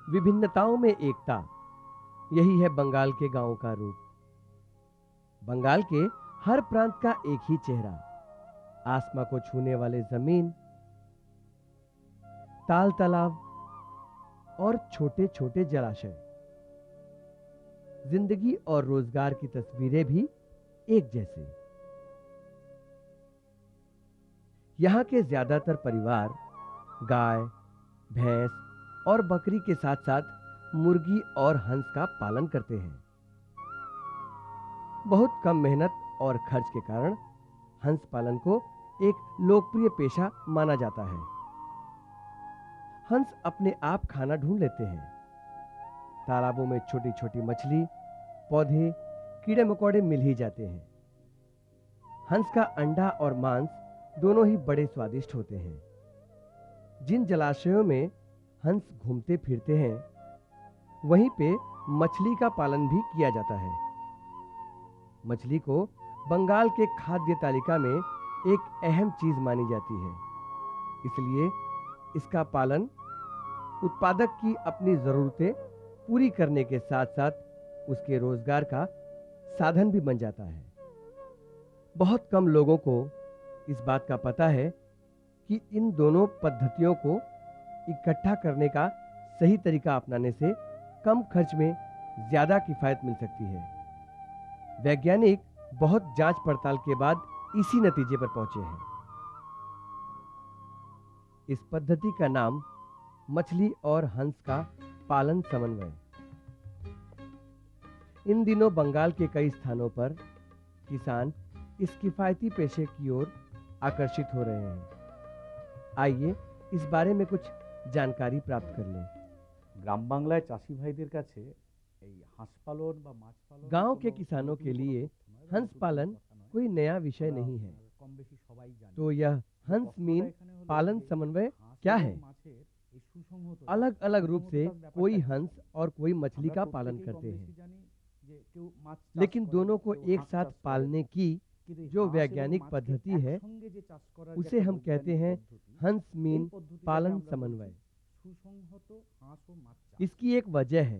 विभिन्नताओं में एकता, यही है बंगाल के गांवों का रूप। बंगाल के हर प्रांत का एक ही चेहरा, आसमां को छूने वाले जमीन, ताल तालाब और छोटे छोटे जलाशय। जिंदगी और रोजगार की तस्वीरें भी एक जैसे। यहां के ज्यादातर परिवार गाय, भैंस और बकरी के साथ साथ मुर्गी और हंस का पालन करते हैं। बहुत कम मेहनत और खर्च के कारण हंस पालन को एक लोकप्रिय पेशा माना जाता है। हंस अपने आप खाना ढूंढ लेते हैं। तालाबों में छोटी छोटी मछली, पौधे, कीड़े मकोड़े मिल ही जाते हैं। हंस का अंडा और मांस दोनों ही बड़े स्वादिष्ट होते हैं। जिन जलाशयों में हंस घूमते फिरते हैं, वहीं पे मछली का पालन भी किया जाता है। मछली को बंगाल के खाद्य तालिका में एक अहम चीज मानी जाती है, इसलिए इसका पालन उत्पादक की अपनी जरूरतें पूरी करने के साथ साथ उसके रोजगार का साधन भी बन जाता है। बहुत कम लोगों को इस बात का पता है कि इन दोनों पद्धतियों को इकट्ठा करने का सही तरीका अपनाने से कम खर्च में ज्यादा किफायत मिल सकती है। वैज्ञानिक बहुत जांच पड़ताल के बाद इसी नतीजे पर पहुंचे हैं। इस पद्धति का नाम मछली और हंस का पालन समन्वय। इन दिनों बंगाल के कई स्थानों पर किसान इस किफायती पेशे की ओर आकर्षित हो रहे हैं। आइए इस बारे में कुछ जानकारी प्राप्त कर लें। গ্রাম বাংলায় চাষি ভাইদের কাছে এই হাঁস পালন বা মাছ পালন गांव के किसानों के लिए हंस पालन कोई नया विषय नहीं है। কম বেশি সবাই জানে। तो यह हंस मीन पालन समन्वय क्या है? अलग अलग रूप से कोई हंस और कोई मछली का पालन करते हैं, लेकिन दोनों को एक साथ पालने की जो वैज्ञानिक पद्धति है उसे हम कहते हैं हंस मीन पालन समन्वय। इसकी एक वजह है,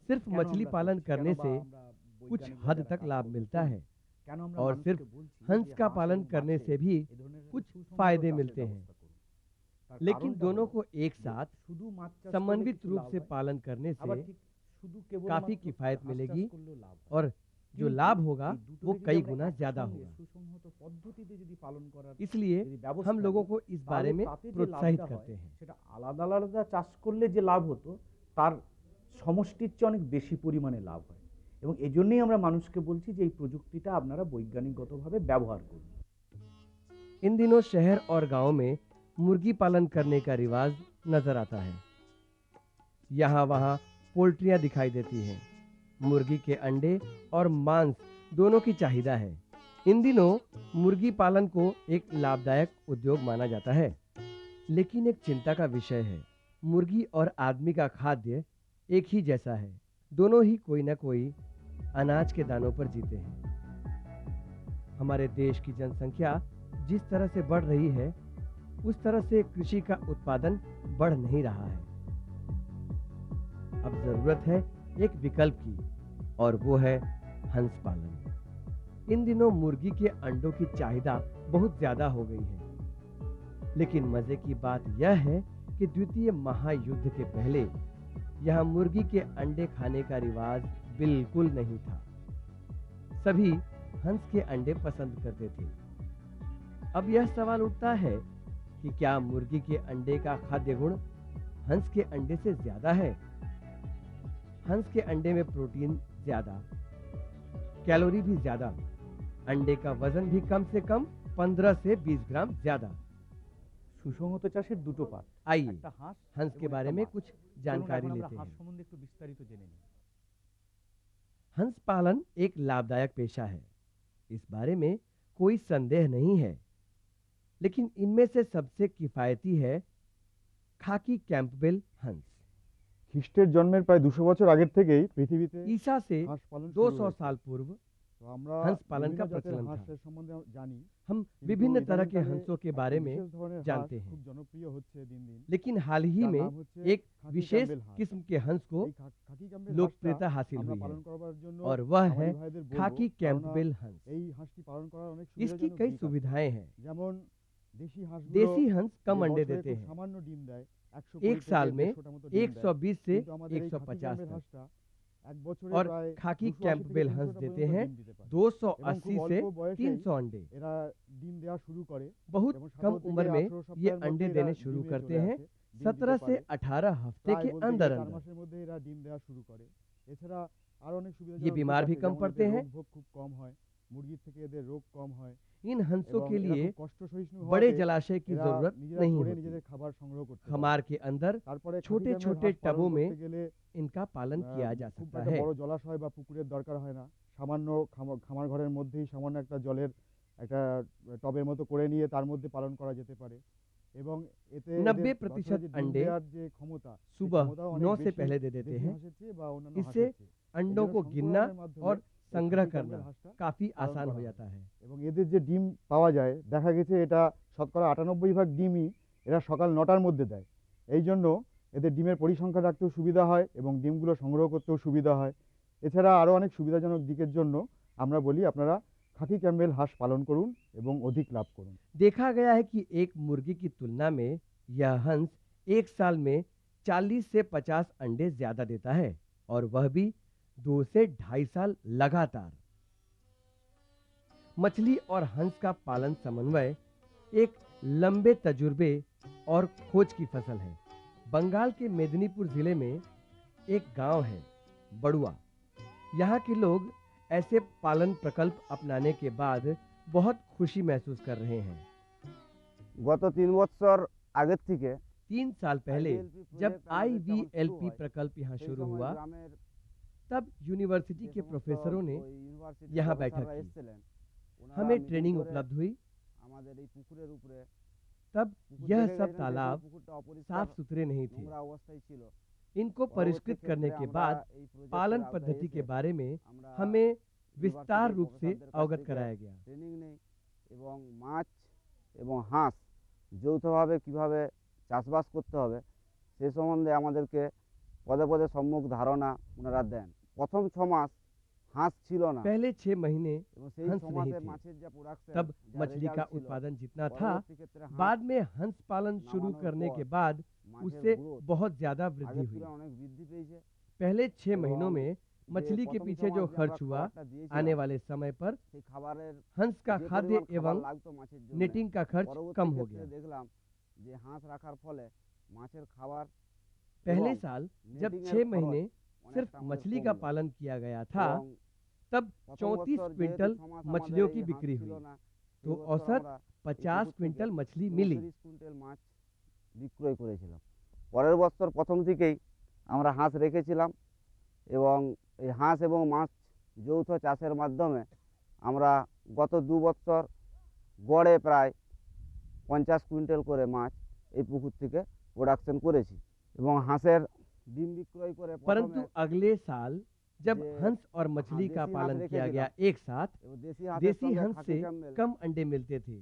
सिर्फ मछली पालन करने से कुछ हद तक लाभ मिलता है और सिर्फ हंस का पालन करने से भी कुछ फायदे मिलते हैं, लेकिन दोनों को एक साथ समन्वित रूप से पालन करने से काफी किफायत मिलेगी और जो लाभ होगा वो कई गुना ज्यादा होगा। इसलिए हम लोगों को इस बारे में प्रोत्साहित करते हैं। সেটা আলাদা আলাদা চাষ করলে যে লাভ হতো তার সমষ্টির চেয়ে অনেক বেশি পরিমাণে লাভ হয় এবং এজন্যই আমরা মানুষকে বলছি যে এই প্রযুক্তিটা আপনারা বৈজ্ঞানিকগতভাবে ব্যবহার করুন। इन दिनों शहर और गांव में मुर्गी पालन करने का रिवाज नजर आता है। यहाँ वहाँ पोल्ट्रियां दिखाई देती हैं। मुर्गी के अंडे और मांस दोनों की चाहिदा है। इन दिनों मुर्गी पालन को एक लाभदायक उद्योग माना जाता है, लेकिन एक चिंता का विषय है। मुर्गी और आदमी का खाद्य एक ही जैसा है। दोनों ही कोई ना कोई अनाज के दानों पर जीते हैं। हमारे देश की जनसंख्या जिस तरह से बढ़ रही है, उस तरह से कृषि का उत्पादन बढ़ नहीं रहा है। अब जरूरत है एक विकल्प की, और वो है हंस पालन। इन दिनों मुर्गी के अंडों की चाहिदा बहुत ज्यादा हो गई है, लेकिन मजे की बात यह है कि द्वितीय महायुद्ध के पहले यहाँ मुर्गी के अंडे खाने का रिवाज बिल्कुल नहीं था। सभी हंस के अंडे पसंद करते थे। अब यह सवाल उठता है कि क्या मुर्गी के अंडे का खाद्य गुण हंस के अंडे से ज्यादा है? हंस के अंडे में प्रोटीन ज्यादा, कैलोरी भी ज्यादा, अंडे का वजन भी कम से कम 15 से 20 ग्राम ज्यादा। সুসংহত চাষের দুটো পার্ট। आइए একটা হাঁস हंस के बारे में कुछ जानकारी लेते হাঁস हैं। সম্বন্ধে একটু বিস্তারিত জেনে নিই। हंस पालन एक लाभदायक पेशा है, इस बारे में कोई संदेह नहीं है, लेकिन इनमें से सबसे किफायती है खाकी कैंपबेल हंस। খ্রিস্টের জন্মের প্রায় 200 বছর আগের থেকেই পৃথিবীতে ईसा से হাঁস পালন শুরু 200 হয়েছে। साल पूर्व তো আমরা हंस पालन বিভিন্ন का জাতের प्रचलन था। হাঁসের সম্বন্ধে জানি, हम কিন্তু विभिन्न तरह के ইদানিংকালে हंसों के একটা बारे में বিশেষ ধরনের হাঁস जानते हैं, খুব জনপ্রিয় হচ্ছে দিন দিন, लेकिन हाल ही যার में নাম হচ্ছে एक খাকি विशेष ক্যাম্বেল হাঁস। किस्म के हंस को এই খাকি ক্যাম্বেল হাঁসটা लोकप्रियता हासिल আমরা हुई है পালন করবার জন্য और वह है খামারি ভাইদের বলবো, खाकी কেননা कैंपबेल हंस। এই হাঁসটি পালন করার অনেক इसकी সুবিধাজনক कई দিক আছে। सुविधाएं हैं। যেমন দেশি হাঁসগুলো देसी हंस कम যে अंडे বছরে देते খুব हैं, সামান্য ডিম দেয়, 120 एक থেকে साल में 150টা মতো ডিম দেয়, 120 से কিন্তু আমাদের এই খাকি 150 ক্যাম্বেল तक, হাঁসটা এক বছরে और প্রায় खाकी 280 থেকে कैंपबेल हंस 300টা देते পর্যন্ত हैं ডিম দিতে পারে। এবং 280 খুব से অল্প বয়সেই 300 अंडे। এরা ডিম দেওয়া শুরু করে बहुत এবং कम 17 उम्र থেকে में 18 ये সপ্তাহের अंडे মধ্যে देने এরা शुरू ডিমে करते চলে हैं, আসে, ডিম 17 দিতে से পারে। 18 हफ्ते প্রায় के বলতে अंदर গেলে 4 अंदर। মাসের মধ্যে এরা ডিম দেওয়া শুরু করে। এছাড়া আরো অনেক ये সুবিধাজনক দিক बीमार भी আছে, कम যেমন पड़ते এদের हैं। রোগ ভোগ খুব কম হয়, মুরগির থেকে এদের রোগ কম হয় इन हंसों এবং के এরা लिए খুব কষ্ট সহিষ্ণু बड़े হওয়াতে जलाशय की এরা जरूरत নিজেরা नहीं ধরে होती। নিজেদের খাবার সংগ্রহ করতে পারে। खमार के अंदर তারপরে খাকি छोटे ক্যাম্বেল छोटे হাঁস পালন टबों में করতে গেলে इनका पालन किया जा খুব सकता একটা है। বড় জলাশয় বা পুকুরের দরকার হয় না। সামান্য খামার ঘরের মধ্যেই সামান্য একটা জলের একটা টবের মতো করে নিয়ে তার মধ্যে পালন করা যেতে পারে এবং এতে 90% বছরে যে ডিম अंडे দেওয়ার যে ক্ষমতা, সেই सुबह ক্ষমতাও অনেক 9 से বেশি पहले दे देते দেশি हैं। হাঁসের চেয়ে বা অন্যান্য इससे হাঁসের চেয়ে। अंडों এজন্য को गिनना সংকুলনের মাধ্যমে और এই संग्रह খাকি करना ক্যাম্বেল হাঁসটা काफी পালন आसान করা हो হয়। जाता है। এবং এদের যে ডিম পাওয়া যায়, দেখা গেছে এটা শতকরা 98% ডিমই এরা সকাল 9টার মধ্যে দেয়। এই জন্য এদের ডিমের পরিসংখ্যান রাখতেও সুবিধা হয় এবং ডিমগুলো সংগ্রহ করতেও সুবিধা হয়। এছাড়া আরও অনেক সুবিধাজনক দিকের জন্য আমরা বলি আপনারা খাকি ক্যাম্বেল হাঁস পালন করুন এবং অধিক লাভ করুন। देखा गया है कि एक मुर्गी की तुलना में यह हंस एक साल में 40 से 50 अंडे ज्यादा देता है, और वह भी 2 से 2.5 साल लगातार। मछली और हंस का पालन समन्वय एक लंबे तजुर्बे और खोज की फसल है। बंगाल के मेदिनीपुर जिले में एक गांव है बड़ुआ। यहाँ के लोग ऐसे पालन प्रकल्प अपनाने के बाद बहुत खुशी महसूस कर रहे हैं। গত 3 বছর আগের থেকে 3 साल पहले IVLP जब project আমাদের যখন শুরু IVLP হয়, प्रकल्प यहाँ সেই शुरू সময় हुआ, গ্রামের तब यूनिवर्सिटी যে के সমস্ত प्रोफेसरों ने ওই ইউনিভার্সিটির यहाँ बैठक প্রফেসররা की। এসেছিলেন, ওনারা हमें মিটিং ट्रेनिंग করে उपलब्ध हुई। আমাদের এই পুকুরের উপরে तब পুকুর यह দেখে सब গেছিলেন যে तालाब পুকুরটা অপরিষ্কার साफ सुथरे नहीं थे। নোংরা অবস্থায় ছিল। इनको পরবর্তী परिष्कृत करने ক্ষেত্রে के আমরা बाद এই প্রজেক্টের पालन আওতায় पद्धति के এসে बारे में আমরা हमें विस्तार ইউনিভার্সিটির रूप से প্রফেসরদের কাছ अवगत থেকে कराया गया। ট্রেনিং নেই এবং মাছ এবং হাঁস যৌথভাবে কিভাবে চাষবাস করতে হবে সে সম্বন্ধে আমাদেরকে পদে পদে সম্মুখ ধারণা ওনারা দেন। প্রথম 6 মাস হাঁস ছিল না पहले 6 महीने এবং সেই हंस 6 नहीं মাসে थे। মাছের যা প্রোডাকশন तब मछली का उत्पादन जितना था, পরবর্তী ক্ষেত্রে হাঁস बाद में हंस पालन शुरू नामानों करने पर के बाद মাছের उससे গ্রোথ बहुत ज्यादा वृद्धि আগের हुई। তুলনায় অনেক বৃদ্ধি পেয়েছে। पहले 6 এবং महीनों में যে मछली के প্রথম पीछे 6 जो মাস যে खर्च আমরা हुआ, খাবারটা দিয়েছিলাম, आने वाले समय पर সেই খাবারের हंस का যে खाद्य পরিমাণ খাবার एवं লাগতো মাছের জন্য नेटिंग का खर्च পরবর্তী कम हो ক্ষেত্রে गया। দেখলাম যে হাঁস রাখার ফলে মাছের খাবার पहले এবং साल जब নেটিংয়ের 6 খরচ महीने सिर्फ অনেকটা আমাদের मछली কমলো। का पालन किया गया था, এবং तब প্রথম 34 বছর যেহেতু क्विंटल 6 মাস मछलियों আমাদের की এই बिक्री হাঁস ছিল हुई, না, तो সেই বছর औसत আমরা 50 পুকুর क्विंटल থেকে मछली मिली। 34 কুইন্টাল মাছ বিক্রয় করেছিলাম। পরের বছর প্রথম থেকেই আমরা হাঁস রেখেছিলাম এবং এই হাঁস এবং মাছ যৌথ চাষের মাধ্যমে আমরা গত 2 বছর গড়ে প্রায় 50 কুইন্টাল করে মাছ এই পুকুর থেকে প্রোডাকশন করেছি এবং হাঁসের ডিম বিক্রয় করে परंतु প্রথমে अगले साल जब যে हंस और मछली का देसी हांस पालन किया রেখেছিলাম गया एक साथ, এবং দেশি হাঁসের देसी সঙ্গে हंस খাকি से ক্যাম্বেল कम अंडे मिलते थे।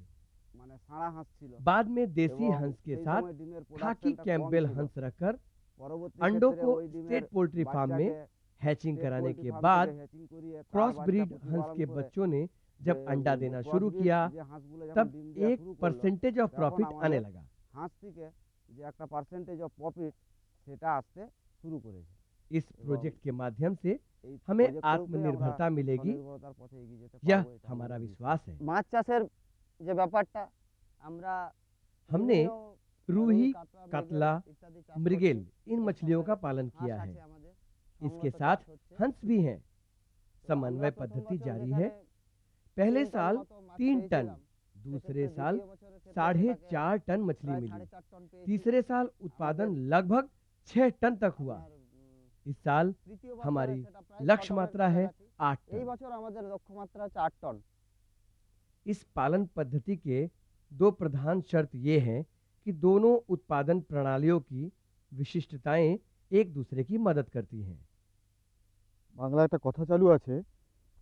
মানে সাড়া হাঁস ছিল बाद में देसी এবং हंस के সেই साथ সময় ডিমের खाकी প্রোডাকশনটা কম कैम्पबेल ছিল। हंस रखकर পরবর্তী अंडों ক্ষেত্রে को ওই ডিমের स्टेट पोल्ट्री फार्म में বাচ্চাকে हैचिंग স্টেট कराने পোল্ট্রি के ফার্ম बाद থেকে হ্যাচিং করিয়ে তার क्रॉस বাচ্চা ब्रीड हंस প্রতিপালন के করে बच्चों ने जब যে अंडा देना cross शुरू breed किया, যে হাঁসগুলো যখন तब ডিম দেওয়া एक শুরু করলো परसेंटेज ऑफ তখন प्रॉफिट आने আমাদের लगा। হাঁস থেকে যে একটা পার্সেন্টেজ অফ প্রফিট সেটা আসতে শুরু করেছে। इस प्रोजेक्ट के माध्यम से এই हमें প্রজেক্টের উপরে আমরা आत्मनिर्भरता मिलेगी, স্বনির্ভরতার পথে এগিয়ে যেতে यह পারবো, এটা हमारा আমাদের विश्वास है। মাছ চাষের যে ব্যাপারটা আমরা हमने বিভিন্ন रूही, রুই, কাতলা, ইত্যাদি চাষ मृगेल করছি। इन এর मछलियों সঙ্গে का पालन হাঁস किया আছে है। আমাদের, इसके সংহত साथ চাষ হচ্ছে। हंस भी हैं। তো समन्वय আমরা প্রথম पद्धति বছর जारी যেখানে है। पहले 3 টন साल মতো মাছ 3 टन, পেয়েছিলাম, दूसरे সেক্ষেত্রে साल দ্বিতীয় বছরের ক্ষেত্রে 4.5 टन मछली প্রায় मिली, 4.5 টন পেয়েছি। तीसरे साल उत्पादन लगभग 6 टन तक हुआ। আপনার, इस साल তৃতীয় বছরে हमारी সেটা প্রায় 6 लक्ष्य টনের मात्रा है কাছাকাছি। 8 এই टन। বছর আমাদের লক্ষ্যমাত্রা হচ্ছে 8 টন। इस पालन पद्धति के दो प्रधान शर्त ये हैं कि दोनों उत्पादन प्रणालियों की विशिष्टताएं एक दूसरे की मदद करती हैं। বাংলায় একটা কথা চালু আছে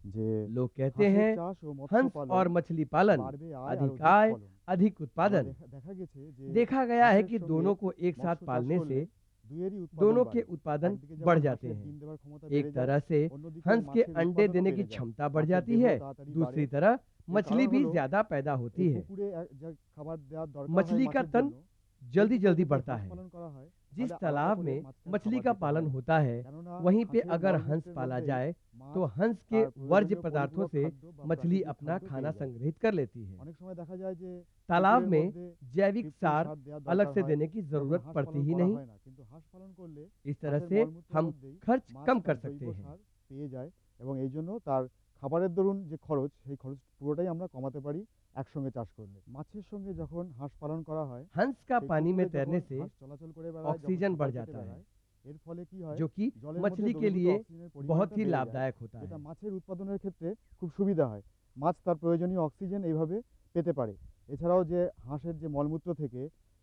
যে लोग कहते হাঁসের हैं চাষ ও মৎস্য हंस পালন और मछली पालन বাড়বে আয় আর अधिक অধিক आय ফলন। अधिक আবার उत्पादन। দেখা গেছে যে देखा गया है হাঁসের कि সঙ্গে दोनों को एक साथ মৎস্য চাষ पालने করলে से দুইয়েরই উৎপাদন दोनों के বাড়ে। उत्पादन একদিকে যেমন बढ़ जाते হাঁসের हैं। ডিম দেওয়ার ক্ষমতা एक বেড়ে যায়, तरह से অন্যদিকে हंस के মাছের अंडे উৎপাদনও देने की বেড়ে যায়। क्षमता बढ़ মাছের जाती দেহ है, তাড়াতাড়ি दूसरी বাড়ে। तरह এর मछली কারণ भी হলো ज्यादा पैदा এই होती है। পুকুরে যা খাবার দেওয়ার দরকার হয় मछली का মাছের तन জন্য, जल्दी সেই जल्दी পুকুরে बढ़ता হাঁস है। পালন করা হয়, जिस তাহলে আলাদা तालाब করে में মাছকে मछली খাবার का দিতে पालन হয়। होता है কেননা वहीं पे হাঁসের अगर हंस মলমূত্রের पाला মধ্যেই जाए মাছ तो हंस के তার वर्ज्य প্রয়োজনীয় पदार्थों পরিপূরক से খাদ্য বা मछली প্রাকৃতিক अपना খাদ্য खाना পেয়ে যায়। संग्रहित कर लेती है। অনেক সময় দেখা যায় যে तालाब পুকুরের में মধ্যে जैविक কৃত্রিম सार সার দেওয়ার अलग দরকার से হয়, देने की তখন जरूरत হাঁস पड़ती পালন ही করা नहीं। হয় না। কিন্তু হাঁস পালন করলে इस तरह হাঁসের से মলমূত্রের हम মধ্যেই खर्च মাছ कम তার कर सकते জৈব हैं। সার পেয়ে যায় এবং এই জন্য তার খাবারের দরুন যে খরচ, সেই খরচ পুরোটাই আমরা কমাতে পারি একসঙ্গে চাষ করলে। মাছের সঙ্গে যখন হাঁস পালন করা হয়, हंस का সেই पानी में পুকুরে तैरने যখন से হাঁস চলাচল করে বেড়ায়, যখন ऑक्सीजन बढ़ সাঁতার जाता কেটে है, বেড়ায়, এর ফলে কি হয়, जो कि জলের মধ্যে मछली के দ্রবীভূত लिए অক্সিজেনের बहुत পরিমাণটা ही বেড়ে যায়, लाभदायक होता যেটা है। মাছের উৎপাদনের ক্ষেত্রে খুব সুবিধা হয়। মাছ তার প্রয়োজনীয় অক্সিজেন এইভাবে পেতে পারে। এছাড়াও যে হাঁসের যে মলমূত্র থেকে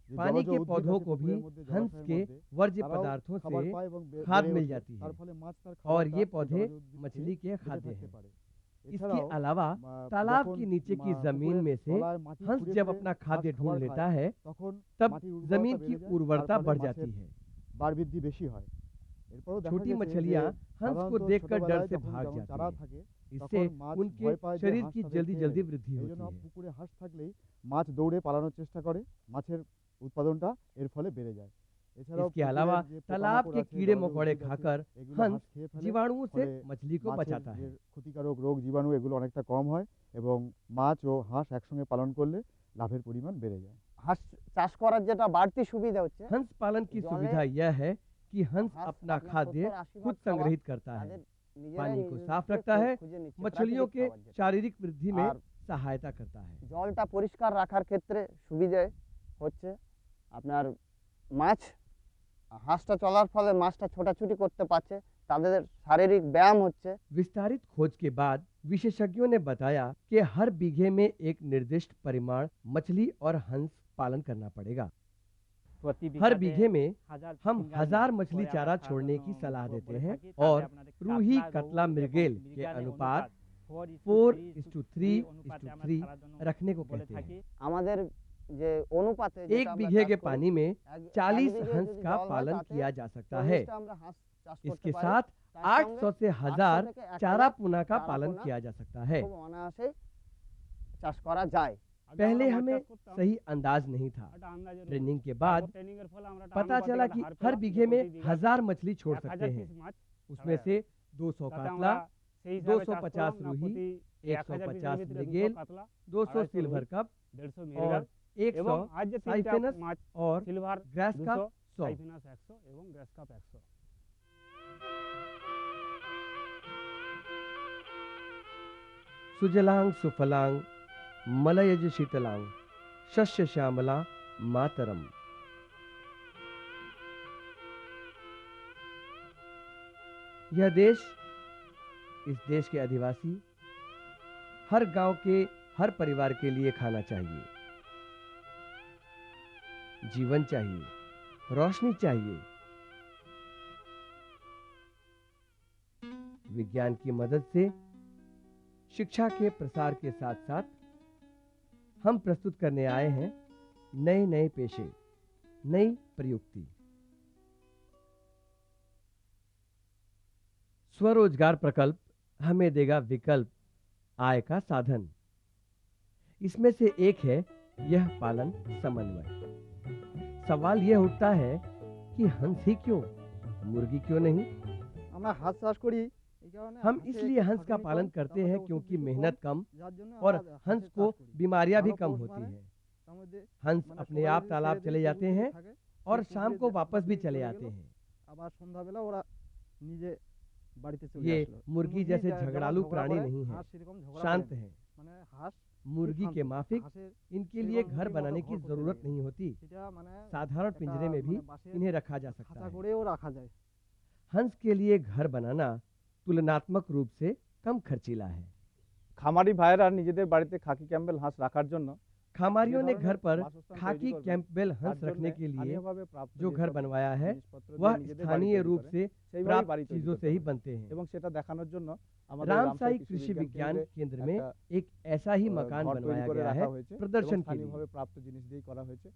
যে पानी জলজ के উদ্ভিদ पौधों আছে को भी পুকুরের মধ্যে, हंस জলাশয়ের के মধ্যে, वर्ज्य তারাও पदार्थों খাবার से পায় এবং खाद বেড়ে मिल ওঠে। जाती তার है ফলে মাছ তার और খাবারটা ये এই पौधे জলজ উদ্ভিদ मछली के খেয়ে खाते বেঁচে থাকতে हैं। পারে। इसके এছাড়াও अलावा तालाब যখন के नीचे की जमीन পুকুরের में से তলায় মাটি हंस খুঁড়ে जब খুঁড়ে अपना হাঁস खाद्य খাবার ढूंढ लेता খায়, है তখন तब মাটির উর্বরতা जमीन की বেড়ে যায়, उर्वरता তার ফলে बढ़ মাছের जाती है। বার বৃদ্ধি বেশি হয়। এরপরও দেখা छोटी গেছে যে मछलियां हंस को সাধারণত देखकर डर ছোটবেলায় से যখন भाग যখন जाती চারা हैं। থাকে, इससे তখন মাছ उनके ভয় পায় যে शरीर হাঁস की তাদের जल्दी খেয়ে जल्दी নেবে। वृद्धि এই होती জন্য है। পুকুরে হাঁস থাকলেই মাছ দৌড়ে পালানোর চেষ্টা করে, মাছের উৎপাদনটা এর ফলে বেড়ে যায়। এছাড়াও इसके अलावा পুকুরের যে तालाब পোকামাকড় के আছে, कीड़े জলজ मकोड़े উদ্ভিদ আছে, खाकर এগুলো हंस হাঁস খেয়ে ফেলে, जीवाणुओं से ফলে मछली को মাছের बचाता যে है। ক্ষতিকারক রোগ জীবাণু এগুলো অনেকটা কম হয় এবং মাছ ও হাঁস একসঙ্গে পালন করলে লাভের পরিমাণ বেড়ে যায়। হাঁস চাষ করার যেটা বাড়তি সুবিধা হচ্ছে, हंस पालन की जले सुविधा यह है कि हंस হাঁস अपना আপনার खाद्य 70-80 खुद ভাগ খাবার संग्रहित करता है, তাদের নিজেরাই पानी को নিজেদেরকে साफ रखता है, খুঁজে নিচ্ছে, मछलियों প্রাকৃতিক के খাবার যেটা। शारीरिक वृद्धि में আর सहायता करता है। জলটা পরিষ্কার রাখার ক্ষেত্রে সুবিধে হচ্ছে আপনার মাছ, হাঁসটা চলার ফলে মাছটা ছোটাছুটি করতে পারছে, তাদের শারীরিক ব্যায়াম হচ্ছে। विस्तारित खोज के बाद विशेषज्ञों ने बताया कि हर बीघे में एक निर्दिष्ट परिमाण मछली और हंस पालन करना पड़ेगा। हर बीघे में हम 1000 मछली चारा छोड़ने की सलाह देते हैं और रूही कतला मृगेल के अनुपात 4:3:3 रखने को कहते हैं। আমাদের যে অনুপাতে एक बीघे के पानी में 40 हंस का पालन किया जा सकता है। इसके साथ 800 से 1000 चारा पुना का पालन किया जा सकता है। খুব অনায়াসে চাষ করা যায়। पहले हमें सही अंदाज नहीं था। ट्रेनिंग के बाद पता चला कि हर बीघे में 1000 मछली छोड़ सकते हैं। उसमें से 200 कातला, 250 रूही, 150 मृगेल, 200 सिल्वर कप और 100 साइफेनस और ग्रास का 100। सुजलांग सुफलांग मलयज शीतलांग शस्य श्यामला मातरम। यह देश, इस देश के आदिवासी हर गांव के हर परिवार के लिए खाना चाहिए, जीवन चाहिए, रोशनी चाहिए। विज्ञान की मदद से शिक्षा के प्रसार के साथ साथ हम प्रस्तुत करने आए हैं नए नए पेशे, नई प्रयुक्ति। स्वरोजगार प्रकल्प हमें देगा विकल्प, आय का साधन। इसमें से एक है यह पालन समन्वय। सवाल यह उठता है कि हंस ही क्यों, मुर्गी क्यों नहीं? আমরা হাঁস চাষ করি, हम इसलिए हंस का पालन करते हैं क्योंकि मेहनत कम और हंस को बीमारियां भी कम होती हैं। हंस अपने आप तालाब चले जाते हैं और शाम को वापस भी चले आते हैं। আবার সন্ধ্যাবেলা ওরা নিজে বাড়িতে চলে ये আসলো। मुर्गी जैसे झगड़ालू प्राणी नहीं है, शांत है। মানে হাঁস मुर्गी के माफिक হাঁসের इनके लिए घर बनाने की जरूरत नहीं होती। সেটা মানে साधारण पिंजरे में भी इन्हें रखा जा सकता খাঁচা है। করেও রাখা যায়। हंस के लिए घर बनाना तुलनात्मक रूप से कम खर्चीला है। খামারি ভাইয়েরা নিজেদের বাড়িতে খাকি ক্যাম্বেল হাঁস রাখার জন্য खामारियों ने घर पर বাসস্থান তৈরি खाकी করবেন, कैंपबेल তার हंस জন্যে रखने के लिए স্থানীয়ভাবে প্রাপ্ত जो घर যেসব बनवाया है জিনিসপত্র দিয়ে वह নিজেদের বাড়ি स्थानीय তৈরি रूप করেন, से সেইভাবেই प्राप्त বাড়ি তৈরি चीजों করতে से ही হবে। बनते हैं। এবং সেটা দেখানোর জন্য আমাদের रामसाई রামসাই कृषि विज्ञान केंद्र में একটা एक ऐसा ही मकान ঘর তৈরি बनवाया করে गया রাখা है হয়েছে এবং प्रदर्शन के लिए। স্থানীয়ভাবে প্রাপ্ত জিনিস দিয়েই করা হয়েছে।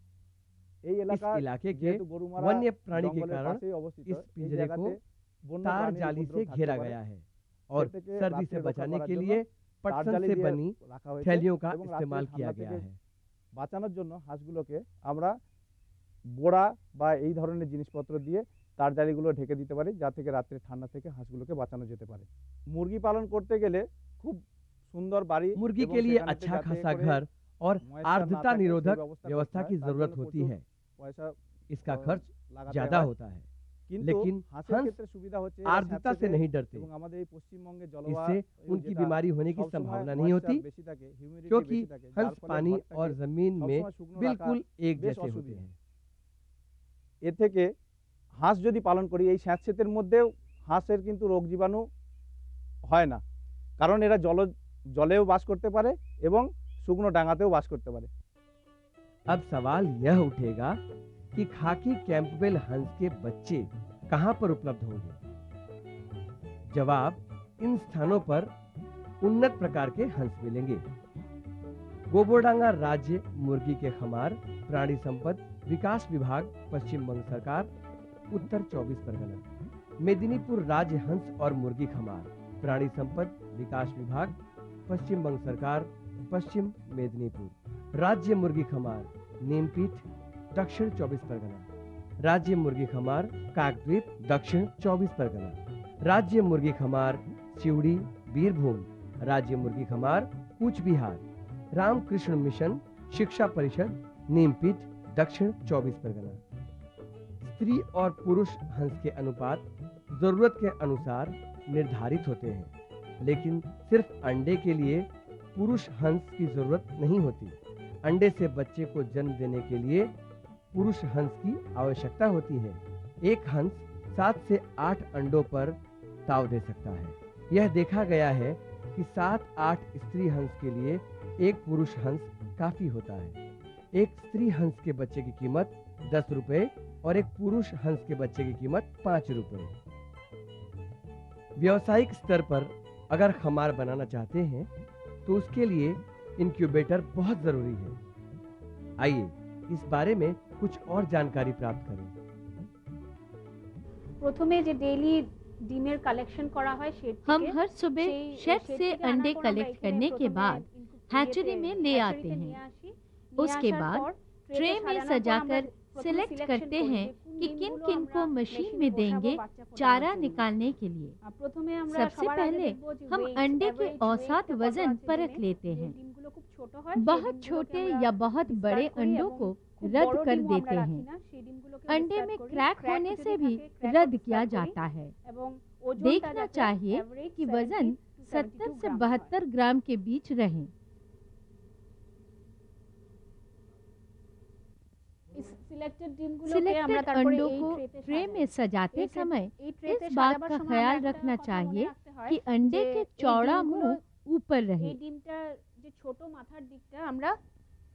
এই इस এলাকা इलाके के যেহেতু গরুমারা वन्य प्राणी के জঙ্গলের कारण পাশেই অবস্থিত, इस এই पिंजरे को জায়গাতে বন্য तार প্রাণীর जाली উপদ্রব से থাকতে घेरा পারে। गया है और সে থেকে सर्दी से রাত্রে রক্ষা बचाने করার के জন্য लिए তার पटसन জালি से দিয়ে बनी রাখা হয়েছে थैलियों का এবং इस्तेमाल রাত্রে किया ঠান্ডা गया থেকে है। বাঁচানোর জন্য হাঁসগুলোকে আমরা বোড়া বা এই ধরনের জিনিসপত্র দিয়ে তার জালিগুলো ঢেকে দিতে পারি, যা থেকে রাত্রে ঠান্ডা থেকে হাঁসগুলোকে বাঁচানো যেতে পারে। মুরগি পালন করতে গেলে খুব সুন্দর বাড়ি मुर्गी এবং के लिए সেখানেতে अच्छा যাতে খাसा করে घर और ময়েশ্চার না आर्द्रता থাকে সেই निरोधक ব্যবস্থা व्यवस्था করতে की হয়। তার जरूरत জন্য होती প্রচুর है। পয়সা इसका और खर्च লাগাতে ज्यादा হয়। होता है, কিন্তু लेकिन হাঁসের हंस ক্ষেত্রে সুবিধা হচ্ছে এরা आर्द्रता से স্যাঁতসেঁতে नहीं डरते। এবং আমাদের এই পশ্চিমবঙ্গে इससे জলবায়ু उनकी যেটা बीमारी होने की সবসময় संभावना नहीं होती, ময়েশ্চার বেশি থাকে, হিউমিডিটি क्योंकि বেশি থাকে, যার हंस ফলে पानी ঘরটাকে और जमीन में সবসময় শুকনো রাখা बिल्कुल एक বেশ जैसे होते অসুবিধা। हैं। এ থেকে হাঁস যদি পালন করি, এই স্যাঁতসেঁতের মধ্যেও হাঁসের কিন্তু রোগ জীবাণু হয় না, কারণ এরা জলেও বাস করতে পারে এবং শুকনো ডাঙাতেও বাস করতে পারে। अब सवाल यह उठेगा कि खाकी कैंपबेल हंस के बच्चे कहां पर उपलब्ध होंगे? जवाब, इन स्थानों पर उन्नत प्रकार के हंस मिलेंगे। गोबरडांगा राज्य मुर्गी के खमार प्राणी संपद विकास विभाग पश्चिम बंग सरकार उत्तर 24 परगना। मेदिनीपुर राज्य हंस और मुर्गी खमार प्राणी संपद विकास विभाग पश्चिम बंग सरकार पश्चिम मेदिनीपुर। राज्य मुर्गी खमार नीमपीठ दक्षिण 24 परगना। राज्य मुर्गी खमार काकद्वीप दक्षिण 24 परगना। राज्य मुर्गी खमार सिवड़ी बीरभूम। राज्य मुर्गी खमार कूच बिहार। रामकृष्ण मिशन शिक्षा परिषद नीमपीठ दक्षिण 24 परगना। स्त्री और पुरुष हंस के अनुपात जरूरत के अनुसार निर्धारित होते हैं, लेकिन सिर्फ अंडे के लिए पुरुष हंस की जरूरत नहीं होती। अंडे से बच्चे को जन्म देने के लिए पुरुष हंस की आवश्यकता होती है। एक हंस 7 से 8 अंडों पर ताव दे सकता है। यह देखा गया है कि 7-8 स्त्री हंस के लिए एक पुरुष हंस काफी होता है। एक स्त्री हंस के बच्चे की कीमत 10 रुपए और एक पुरुष हंस के बच्चे की कीमत 5 रुपए। व्यावसायिक स्तर पर अगर खमार बनाना चाहते हैं तो उसके लिए इंक्यूबेटर बहुत जरूरी है। आइए इस बारे में कुछ और जानकारी प्राप्त करें। প্রথমে যে ডেইলি ডিমের কালেকশন করা হয় শেড থেকে, हम हर सुबह সেই शेड শেড से থেকে अंडे আনার পর আমরা कलेक्ट এখানে करने के প্রথমে बाद हैचरी में ले आते হ্যাচারিতে हैं। নিয়ে আসি। उसके নিয়ে আসার बाद পর ट्रे ট্রেতে में সাজানোর পর सजाकर আমরা প্রথমে सिलेक्ट selection करते করি हैं যে কোন कि किन ডিমগুলো किन को আমরা मशीन মেশিনে में বসাবো देंगे বাচ্চা ফোটানোর चारा জন্য। निकालने के लिए। প্রথমে আমরা सबसे সবার আগে पहले দেখব যে हम weight, अंडे के average औसत weight টা কত वजन আছে परख ডিমের। लेते যে हैं। ডিমগুলো খুব ছোট হয় সেই बहुत ডিমগুলোকে छोटे আমরা या बहुत discard बड़े করি अंडों এবং को খুব रद्द বড় कर ডিমও আমরা देते রাখি हैं। না, সেই ডিমগুলোকে अंडे discard में করি। क्रैक Crack होने যদি से भी থাকে, crack ও रद्द किया discard করি जाता है। এবং ওজনটা देखना যাতে चाहिए average कि 70 वजन to 70 72 से গ্রাম হয়। 72 ग्राम के बीच रहे। इस सिलेक्टेड ডিমগুলোকে सिलेक्टेड আমরা তারপরে अंडों এই को ট্রেতে ट्रे में सजाते এই ট্রে- समय এই ট্রেতে इस बात সাজাবার का সময় ख्याल আমরা रखना একটা কথা মনে चाहिए রাখতে হয় कि अंडे যে के এই चौड़ा ডিমগুলো- मुंह ऊपर रहे। এই ডিমটা যে ছোট মাথার দিকটা আমরা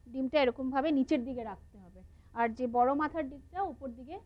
ডিমটা এরকম ভাবে নিচের দিকে রাখতে হবে, আর যে বড় মাথার দিকটা উপর দিকে।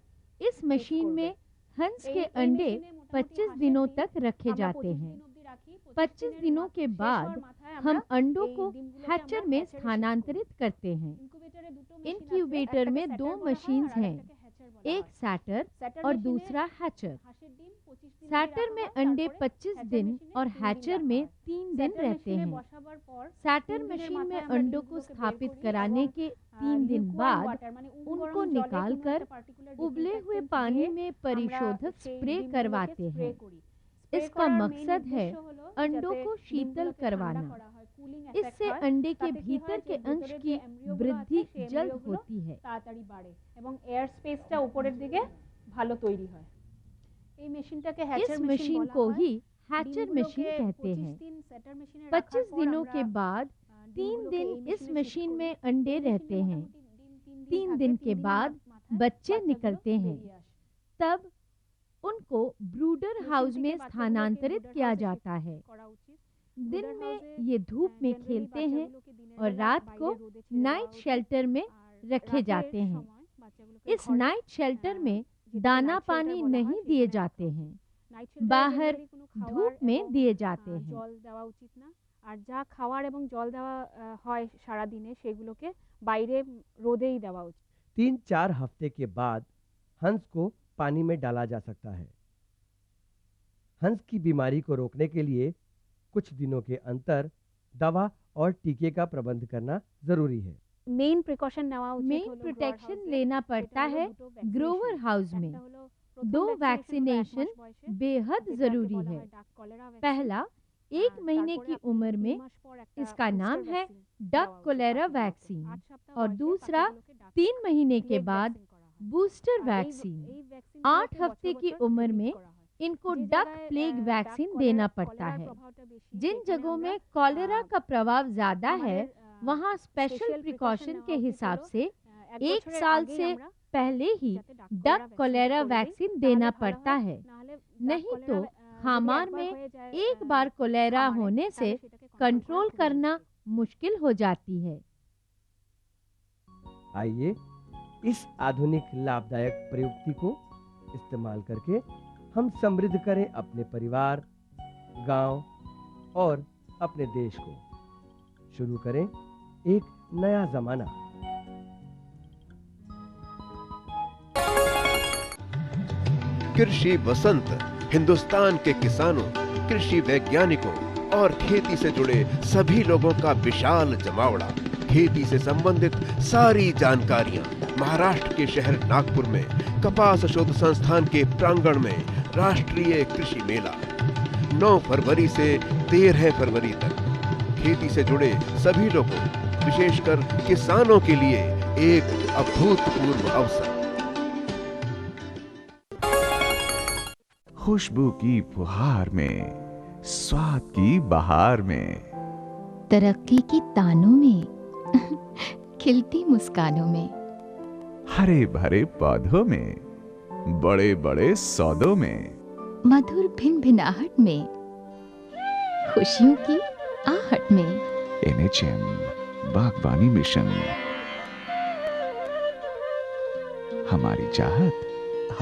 इस मशीन করবে। में हंस এই- के এই अंडे মেশিনে মোটামুটি 25 হাঁসের दिनों ডিম तक रखे আমরা जाते 25 हैं। দিন অবধি রাখি। 25 দিनों के শেষ बाद হওয়ার মাথায় हम আমরা अंडों এই को ডিমগুলোকে हैचर আমরা में হ্যাচারে shift स्थानांतरित करते हैं। করি। ইনকিউবেটরে দুটো মেশিন আছে, ইনকিউবেটর একটাকে में setter दो বলা হয় machines আর हैं, আরেকটাকে hatcher বলা एक হয়। सैटर Setter और machine-এ दूसरा हैचर। হাঁসের ডিম 25 দিন सैटर में अंडे 25 दिन और हैचर में 3 दिन रहते हैं। বসাবার পর सैटर 3 দিনের मशीन में মাথায় আমরা अंडों को ডিমগুলোকে বের स्थापित করি कराने এবং के 3 दिन lukewarm बाद water মানে उनको উমগরম জলে निकाल কোনো कर একটা particular उबले हुए disinfectant पानी দিয়ে में আমরা परिशोधक সেই स्प्रे ডিমগুলোকে करवाते spray हैं। করি। Spray इसका করার main मकसद है উদ্দেশ্য হলো अंडों যাতে को शीतल ডিমগুলোকে ঠান্ডা करवाना। করা হয়, cooling effect इससे হয়, अंडे के তাতে কি भीतर হয় के যে अंश ভেতরে की যে embryo গুলো वृद्धि আছে, সেই जल्द embryo গুলো होती है। তাড়াতাড়ি বাড়ে এবং এয়ার স্পেসটা উপরের দিকে ভালো তৈরি হয়। এই মেশিনটাকে इस হ্যাচার মেশিন मशीन বলা को হয়। ही हैचर ডিমগুলোকে मशीन कहते 25 हैं। দিন সেটার মেশিনে 25 রাখার পর दिनों আমরা के बाद 3 ডিমগুলোকে दिन এই इस মেশিনে मशीन shift में করি। अंडे এই रहते মেশিনে हैं। মোটামুটি 3 থাকে, दिन 3 के দিনের बाद মাথায় बच्चे বাচ্চাগুলো निकलते हैं। বেরিয়ে আসে। तब उनको ब्रूडर মেশিন हाउस থেকে में বাচ্চাগুলোকে स्थानांतरित brooder किया house-এ जाता shift है। করা উচিত। दिन में ये धूप में खेलते हैं और रात को नाइट शेल्टर में रखे जाते हैं। इस नाइट शेल्टर में दाना पानी नहीं दिए जाते हैं, बाहर धूप में दिए जाते हैं। জল দেওয়া উচিত না, আর যা খাওয়ার এবং জল দেওয়া হয় সারা দিনে সেগুলোকে বাইরে রোদেই দেওয়া উচিত। 3-4 हफ्ते के बाद हंस को पानी में डाला जा सकता है। हंस की बीमारी को रोकने के लिए कुछ दिनों के अंतर दवा और टीके का प्रबंध करना जरूरी है। मेन प्रिकॉशन नेওয়া উচিত मेन হলো प्रोटेक्शन लेना पड़ता है ग्रोवर हाउस में। 2 वैक्सीनेशन बेहद जरूरी है। पहला 1 महीने की उम्र में, इसका नाम है डक कोलेरा वैक्सीन, और दूसरा 3 महीने के बाद बूस्टर वैक्सीन। 8 हफ्ते की उम्र में इनको डक प्लेग वैक्सीन देना पड़ता है। जिन जगहों में कॉलेरा का प्रभाव ज्यादा है वहाँ स्पेशल प्रिकॉशन के हिसाब से 1 साल से पहले ही डक कोलेरा वैक्सीन देना पड़ता है, नहीं तो खामार में एक बार कोलेरा होने से कंट्रोल करना मुश्किल हो जाती है। आइए इस आधुनिक लाभदायक प्रयुक्ति को इस्तेमाल करके हम समृद्ध करें अपने परिवार, गांव और अपने देश को। शुरू करें एक नया जमाना। कृषि वसंत हिंदुस्तान के किसानों, कृषि वैज्ञानिकों और खेती से जुड़े सभी लोगों का विशाल जमावड़ा। खेती से संबंधित सारी जानकारियां महाराष्ट्र के शहर नागपुर में कपास शोध संस्थान के प्रांगण में राष्ट्रीय कृषि मेला 9 फरवरी से 13 फरवरी तक। खेती से जुड़े सभी लोगों, विशेषकर किसानों के लिए एक अभूतपूर्व अवसर। खुशबू की फुहार में, स्वाद की बहार में, तरक्की की तानों में, खिलती मुस्कानों में, हरे भरे पौधों में, बड़े बड़े सौदों में, मधुर भिनभिनाहट में, खुशियों की आहट में। NHM बागवानी मिशन, हमारी चाहत,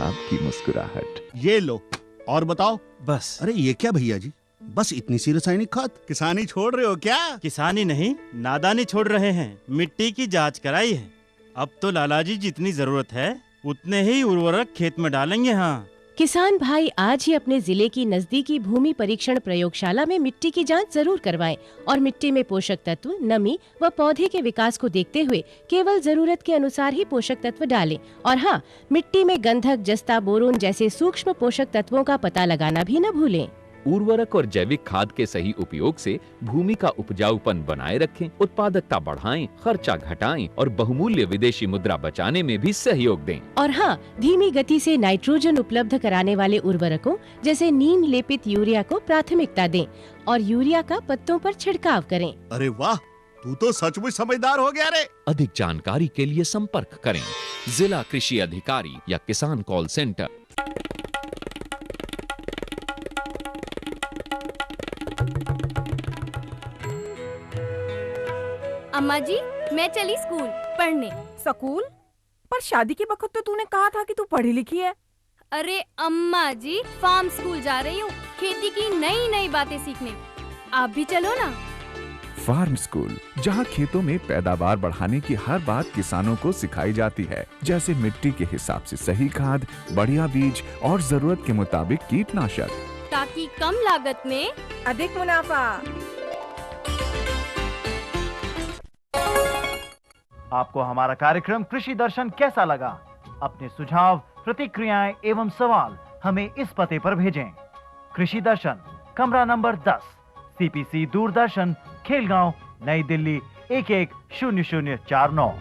आपकी मुस्कुराहट। ये लो और बताओ। बस। अरे ये क्या भैया जी, बस इतनी सी रासायनिक खाद? किसानी छोड़ रहे हो क्या? किसानी नहीं, नादानी छोड़ रहे हैं। मिट्टी की जांच कराई है। अब तो लालाजी जितनी जरूरत है उतने ही उर्वरक खेत में डालेंगे। हाँ, किसान भाई आज ही अपने जिले की नजदीकी भूमि परीक्षण प्रयोगशाला में मिट्टी की जांच जरूर करवाएं और मिट्टी में पोषक तत्व, नमी व पौधे के विकास को देखते हुए केवल जरूरत के अनुसार ही पोषक तत्व डालें। और हाँ, मिट्टी में गंधक, जस्ता, बोरोन जैसे सूक्ष्म पोषक तत्वों का पता लगाना भी न भूलें। उर्वरक और जैविक खाद के सही उपयोग से भूमि का उपजाऊपन बनाए रखें, उत्पादकता बढ़ाएं, खर्चा घटाएं और बहुमूल्य विदेशी मुद्रा बचाने में भी सहयोग दें। और हाँ, धीमी गति से नाइट्रोजन उपलब्ध कराने वाले उर्वरकों जैसे नीम लेपित यूरिया को प्राथमिकता दें और यूरिया का पत्तों पर छिड़काव करें। अरे वाह, तू तो सचमुच समझदार हो गया रे। अधिक जानकारी के लिए संपर्क करें जिला कृषि अधिकारी या किसान कॉल सेंटर। अम्मा जी, मैं चली स्कूल पढ़ने। स्कूल? पर शादी के वक्त तो तूने कहा था कि तू पढ़ी लिखी है। अरे अम्मा जी, फार्म स्कूल जा रही हूँ खेती की नई नई बातें सीखने। आप भी चलो ना। फार्म स्कूल, जहाँ खेतों में पैदावार बढ़ाने की हर बात किसानों को सिखाई जाती है, जैसे मिट्टी के हिसाब से सही खाद, बढ़िया बीज और जरूरत के मुताबिक कीटनाशक, ताकि कम लागत में अधिक मुनाफा। आपको हमारा कार्यक्रम कृषि दर्शन कैसा लगा? अपने सुझाव, प्रतिक्रियाएं एवं सवाल हमें इस पते पर भेजें। कृषि दर्शन, कमरा नंबर 10, CPC दूरदर्शन, खेलगांव, नई दिल्ली 110049।